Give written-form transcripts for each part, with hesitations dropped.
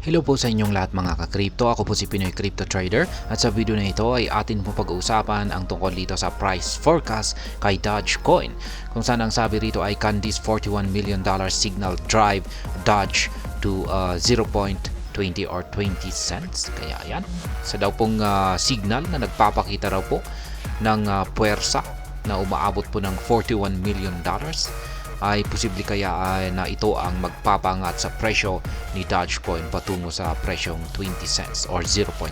Hello po sa inyong lahat mga ka-crypto. Ako po si Pinoy Crypto Trader at sa video na ito ay atin po pag-uusapan ang tungkol dito sa price forecast kay Dogecoin. Kung saan ang sabi rito ay can this $41 million signal drive Doge to 0.20 or 20 cents. Kaya yan, sa daw pong signal na nagpapakita raw po ng puwersa na umaabot po ng $41 million ay posible kaya na ito ang magpapangat sa presyo ni Dogecoin patungo sa presyong 20 cents or 0.20.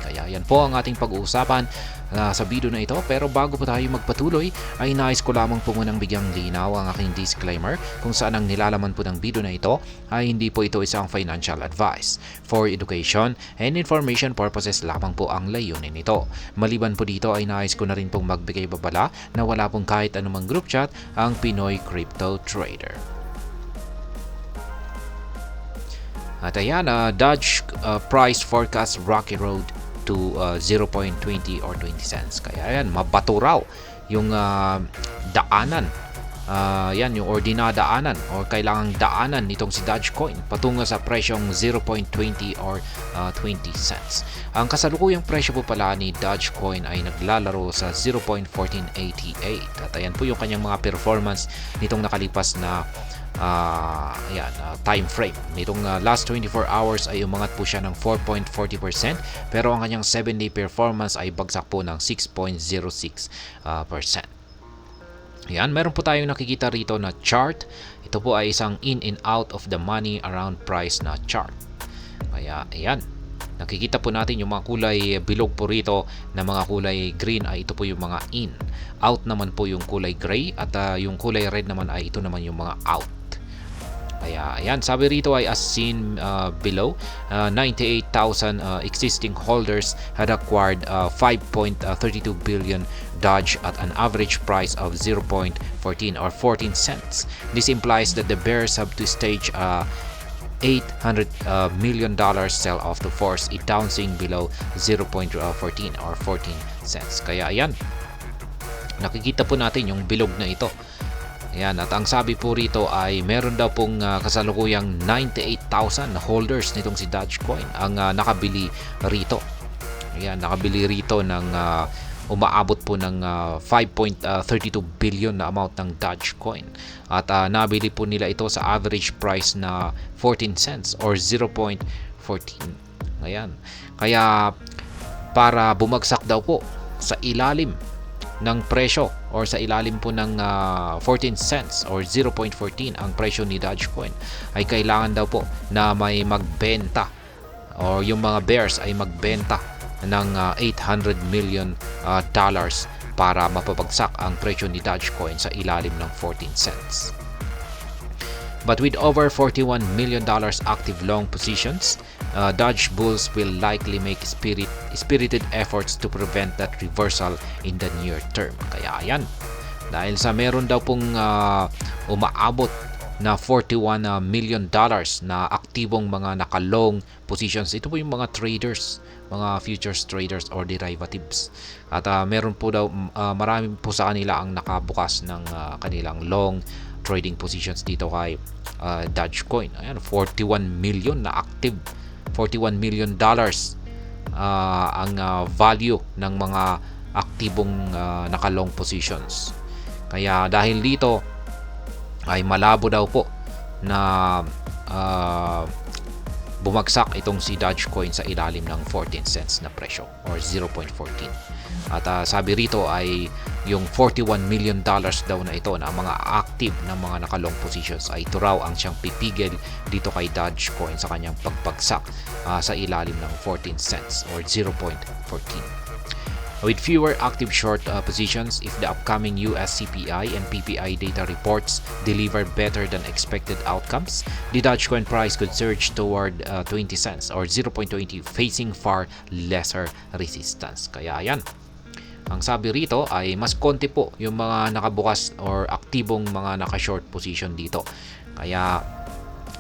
Kaya yan po ang ating pag-uusapan sa video na ito. Pero bago po tayo magpatuloy ay nais ko lamang po munang bigyang linaw ang aking disclaimer kung saan ang nilalaman po ng video na ito ay hindi po ito isang financial advice. For education and information purposes lamang po ang layunin nito. Maliban po dito ay nais ko na rin pong magbigay babala na wala pong kahit anumang group chat ang Pinoy Crypto Trader. At ayan, Doge price forecast rocky road to 0.20 or 20 cents. Kaya ayan, mabato raw yung daanan. Yan, yung dinadaanan or kailangang daanan nitong si Dogecoin patungo sa presyong 0.20 or 20 cents. Ang kasalukuyang presyo po pala ni Dogecoin ay naglalaro sa 0.1488 at ayan po yung kanyang mga performance nitong nakalipas na time frame. Nitong last 24 hours ay umangat po siya ng 4.40% pero ang kanyang 7-day performance ay bagsak po ng 6.06%. Yan, meron po tayong nakikita rito na chart. Ito po ay isang in and out of the money around price na chart. Kaya ayan, nakikita po natin yung mga kulay bilog po rito na mga kulay green ay ito po yung mga in. Out naman po yung kulay gray at yung kulay red naman ay ito naman yung mga out. Kaya ayan, sabi rito ay as seen below, 98,000 existing holders had acquired 5.32 billion Doge at an average price of 0.14 or 14 cents. This implies that the bears have to stage $800 million sell-off to force it bouncing below 0.14 or 14 cents. Kaya ayan, nakikita po natin yung bilog na ito. Ayan, at ang sabi po rito ay meron daw pong kasalukuyang 98,000 holders nitong si Dogecoin ang nakabili rito. Ayan, nakabili rito ng umaabot po ng 5.32 billion na amount ng Dogecoin. At nabili po nila ito sa average price na 14 cents or 0.14. Ayan. Kaya para bumagsak daw po sa ilalim ng presyo or sa ilalim po ng 14 cents or 0.14 ang presyo ni Dogecoin ay kailangan daw po na may magbenta or yung mga bears ay magbenta ng $800 million para mapabagsak ang presyo ni Dogecoin sa ilalim ng 14 cents. But with over $41 million active long positions, Doge bulls will likely make spirited efforts to prevent that reversal in the near term. Kaya ayan, dahil sa meron daw pong umaabot na $41 million na aktibong mga nakalong positions. Ito po yung mga traders, mga futures traders or derivatives. At meron po daw, marami po sa kanila ang nakabukas ng kanilang long trading positions dito kay Dogecoin. Ayan, 41 million na active. $41 million ang value ng mga aktibong nakalong positions. Kaya dahil dito ay malabo daw po na bumagsak itong si Dogecoin sa ilalim ng 14 cents na presyo or 0.14. At sabi rito ay yung $41 million daw na ito na mga active na mga nakalong positions ay ito raw ang siyang pipigil dito kay Dogecoin sa kanyang pagbagsak sa ilalim ng 14 cents or 0.14. With fewer active short positions, if the upcoming US CPI and PPI data reports deliver better than expected outcomes, the Dogecoin price could surge toward 20 cents or 0.20 facing far lesser resistance. Kaya yan, ang sabi rito ay mas konti po yung mga nakabukas or aktibong mga naka-short position dito. Kaya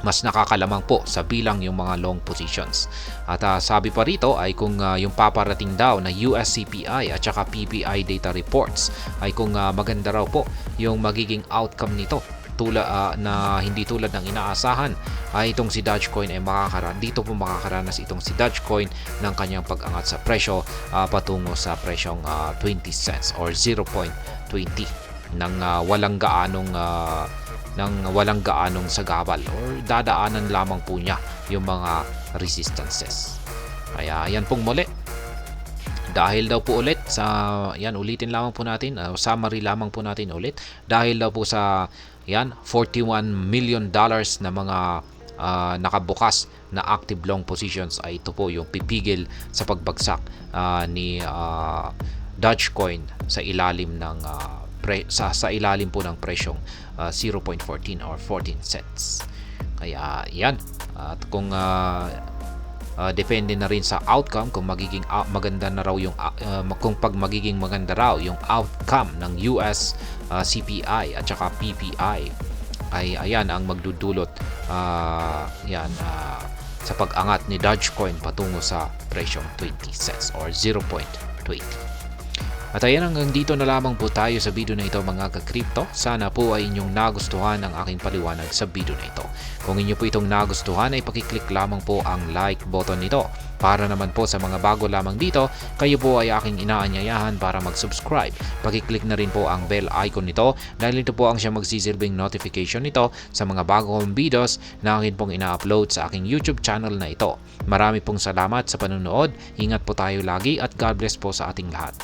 mas nakakalamang po sa bilang yung mga long positions. At sabi pa rito ay kung yung paparating daw na US CPI at saka PPI data reports ay kung maganda raw po yung magiging outcome nito na hindi tulad ng inaasahan ay itong si Dogecoin ay makakaranas itong si Dogecoin ng kanyang pag-angat sa presyo patungo sa presyong 20 cents or 0.20 ng walang gaanong sagabal or dadaanan lamang po niya yung mga resistances. Kaya yan pong muli. Dahil daw po ulit ulitin lamang po natin, summary lamang po natin ulit. Dahil daw po sa $41 million na mga nakabukas na active long positions ay ito po yung pipigil sa pagbagsak ni Dogecoin sa ilalim ng sa ilalim po ng presyong 0.14 or 14 cents. Kaya yan. At kung depende na rin sa outcome kung magiging maganda na raw yung magiging maganda raw yung outcome ng US CPI at saka PPI ay ayan ang magdudulot sa pag-angat ni Dogecoin patungo sa presyong 20 cents or 0.20. At ayan, hanggang dito na lamang po tayo sa video na ito mga ka-crypto. Sana po ay inyong nagustuhan ang aking paliwanag sa video na ito. Kung inyo po itong nagustuhan ay pakiclick lamang po ang like button nito. Para naman po sa mga bago lamang dito, kayo po ay aking inaanyayahan para mag-subscribe. Pakiclick na rin po ang bell icon nito dahil ito po ang siya magsisilbing notification nito sa mga bagong videos na akin pong ina-upload sa aking YouTube channel na ito. Marami pong salamat sa panonood. Ingat po tayo lagi at God bless po sa ating lahat.